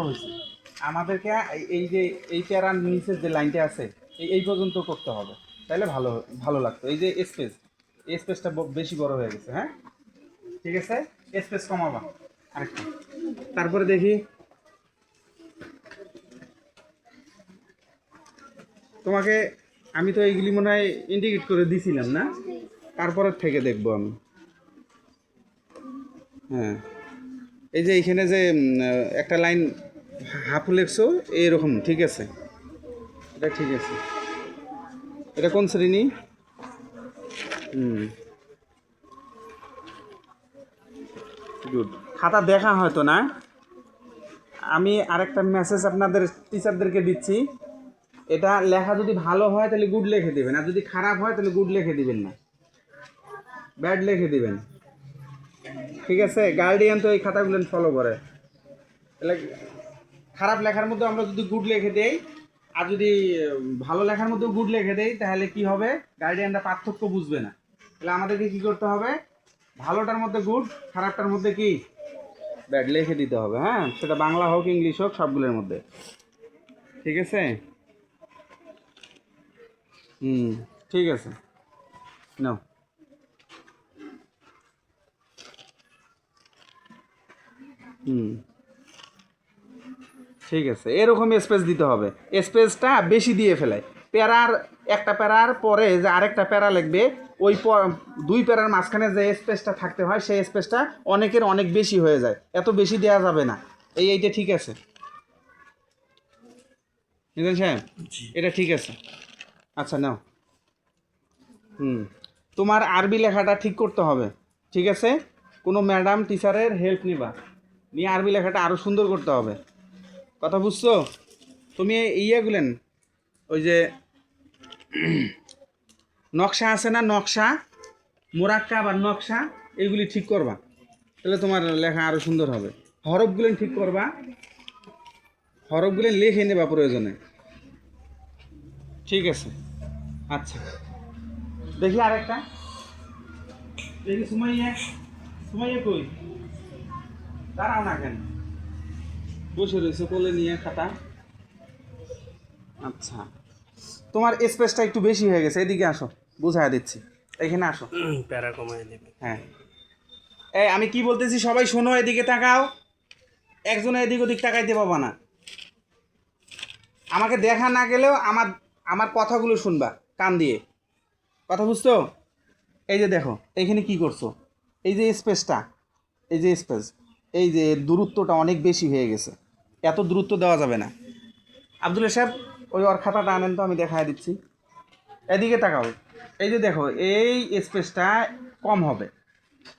হয়েছে আমাদেরকে এই যে এই প্যারার নিচের যে লাইনটা আছে এই পর্যন্ত করতে হবে, তাহলে ভালো ভালো লাগতো। এই যে স্পেস, এই স্পেসটা বেশি বড় হয়ে গেছে। হ্যাঁ ঠিক আছে, স্পেস কমাবা আরেকটা। তারপরে দেখি তোমাকে, আমি তো এইগুলি মনে হয় ইন্ডিকেট করে দিছিলাম না, তারপরের থেকে দেখবো আমি। হ্যাঁ এই যে এইখানে যে একটা লাইন হাফ লেখছো এরকম, ঠিক আছে, এটা ঠিক আছে। এটা কোন শ্রেণী? গুড। খাতা দেখা হয়তো না, আমি আরেকটা মেসেজ আপনাদের টিচারদেরকে দিচ্ছি, এটা লেখা যদি ভালো হয় তাহলে গুড লিখে দিবেন, আর যদি খারাপ হয় তাহলে গুড লিখে দিবেন না, ব্যাড লিখে দিবেন, ঠিক আছে? গার্ডিয়ান তো এই খাতাগুলো ফলো করে। তাহলে খারাপ লেখার মধ্যে আমরা যদি গুড লিখে দেই, আর যদি ভালো লেখার মধ্যেও গুড লিখে দেই, তাহলে কি হবে, গার্ডিয়ানরা পার্থক্য বুঝবে না। তাহলে আমাদেরকে কি করতে হবে, ভালোটার মধ্যে গুড, খারাপটার মধ্যে কি ব্যাড লিখে দিতে হবে। হ্যাঁ, সেটা বাংলা হোক ইংলিশ হোক সবগুলোর মধ্যে, ঠিক আছে? ঠিক আছে, নাও। ঠিক আছে, এরকম স্পেস দিতে হবে, স্পেসটা বেশি দিয়ে ফেলে। প্যারার একটা প্যারার পরে যে আরেকটা প্যারা লিখবে, ওই দুই প্যারার মাঝখানে যে স্পেসটা থাকতে হয় সেই স্পেসটা অনেকের অনেক বেশি হয়ে যায়, এত বেশি দেওয়া যাবে না। এইটা ঠিক আছে সাহেব, এটা ঠিক আছে। আচ্ছা নাও। তোমার আরবি লেখাটা ঠিক করতে হবে, ঠিক আছে? কোনো ম্যাডাম টিচারের হেল্প নিবা, নিয়ে আরবি লেখাটা আরও সুন্দর করতে হবে, কথা বুঝছো? তুমি ইয়েগুলেন, ওই যে নকশা আছে না, নকশা, মোরাক্কাব আর নকশা, এইগুলি ঠিক করবা, তাহলে তোমার লেখা আরও সুন্দর হবে। হরফগুলেন ঠিক করবা, হরফগুলেন লিখে নেবা প্রয়োজনে, ঠিক আছে? আচ্ছা দেখি আরেকটা, দেখি সুমাইয়া, সুমাইয়া কই, দাঁড়াও না কেন, বসে রয়েছে কোলে নিয়ে খাতা। আচ্ছা তোমার স্পেসটা একটু বেশি হয়ে গেছে, এদিকে আসো, বুঝাই দিচ্ছি, এখানে আসো, প্যারা কমায় দেবে। হ্যাঁ এই আমি কি বলতেছি সবাই শোনো, এদিকে তাকাও, একজনে এদিক ওদিক তাকাইতে পাবা না, আমাকে দেখা না গেলেও আমার আমার কথাগুলো শুনবা কান দিয়ে, কথা বুঝছো? এই যে দেখো এইখানে কি করছো, এই যে স্পেসটা, এই যে স্পেস, এই যে দূরত্বটা অনেক বেশি হয়ে গেছে, এত দূরত্ব দেওয়া যাবে না। আব্দুল সাহেব ওই ওর খাতাটা আনেন তো, আমি দেখাই দিচ্ছি, এদিকে তাকাও, এই যে দেখো এই স্পেসটা কম হবে,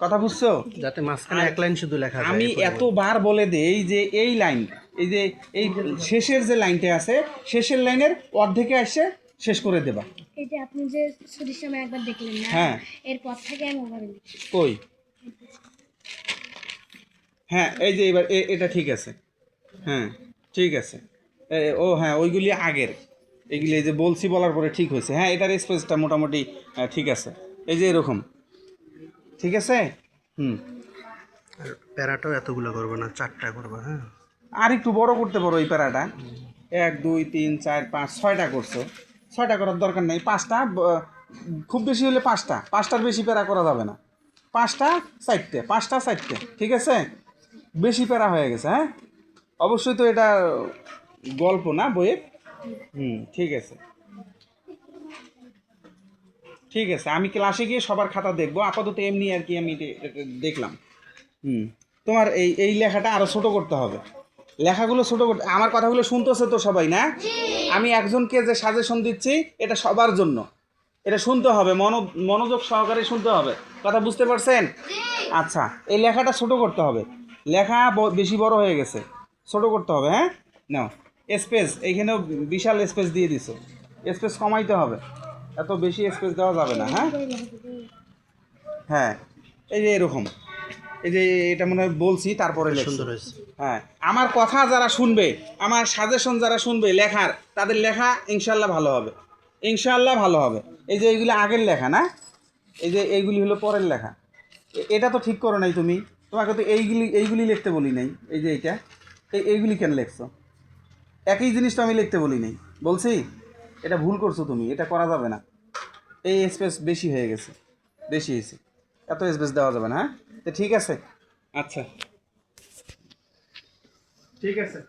কথা বুঝছো? যাতে মাঝখানে এক লাইন শুধু লেখা যায়। আমি এতবার বলে দেই যে এই লাইন, এই যে এই শেষের যে লাইনটা আছে, শেষের লাইনের অর্ধেকে এসে শেষ করে দেবা। এই যে আপনি যে ছুটির সময় একবার দেখলেন না, হ্যাঁ এরপর থেকে আমি ওভাবে লিখি। কই, হ্যাঁ এই যে এবার এটা ঠিক আছে, হ্যাঁ ঠিক আছে। ও হ্যাঁ ওইগুলি আগের, এইগুলি এই যে বলছি বলার পরে ঠিক হয়েছে। হ্যাঁ এটার স্পেসটা মোটামুটি ঠিক আছে, এই যে এরকম, ঠিক আছে? আর প্যারাটাও এতগুলো করবো না, 4টা করবো। হ্যাঁ, আর একটু বড় করতে পারো এই প্যারাটা, 1 2 3 4 5 6টা করছো, 6টা করার দরকার নেই, 5টা, খুব বেশি হলে 5টা, 5টার বেশি প্যারা করা যাবে না, 5টা 4টে, 5টা 4টে, ঠিক আছে? বেশি প্যারা হয়ে গেছে। হ্যাঁ অবশ্যই তো এটা গল্প না বইয়ের, ঠিক আছে, ঠিক আছে, আমি ক্লাসে গিয়ে সবার খাতা দেখবো, আপাতত এমনি আর কি আমি দেখলাম। তোমার এই এই লেখাটা আরও ছোট করতে হবে, লেখাগুলো ছোট করতে, আমার কথাগুলো শুনতেছে তো সবাই না? আমি একজনকে যে সাজেশন দিচ্ছি এটা সবার জন্য, এটা শুনতে হবে, মনোযোগ সহকারে শুনতে হবে, কথা বুঝতে পারছেন? আচ্ছা এই লেখাটা ছোট করতে হবে, লেখা বেশি বড় হয়ে গেছে, ছোট করতে হবে। হ্যাঁ নাও স্পেস, এইখানেও বিশাল স্পেস দিয়ে দিছো, স্পেস কমাইতে হবে, এত বেশি স্পেস দেওয়া যাবে না। হ্যাঁ হ্যাঁ এই যে এরকম, এই যে এটা মনে হয় বলছি তারপরে সুন্দর হয়েছে। হ্যাঁ আমার কথা যারা শুনবে, আমার সাজেশন যারা শুনবে লেখার, তাদের লেখা ইনশাল্লাহ ভালো হবে, ইনশাল্লাহ ভালো হবে। এই যে এইগুলি আগের লেখা না, এই যে এইগুলি হলো পরের লেখা, এটা তো ঠিক করো নাই তুমি, তোমাকে তো এইগুলি লিখতে বলি নাই, এই যে এইটা, এইগুলি কেন লিখছো? একই জিনিস তো আমি লিখতে বলি নাই, বলছি এটা ভুল করছো তুমি, এটা করা যাবে না। এই স্পেস বেশি হয়ে গেছে, বেশি হয়েছে, এত স্পেস দেওয়া যাবে না। হ্যাঁ তো ঠিক আছে, আচ্ছা ঠিক আছে।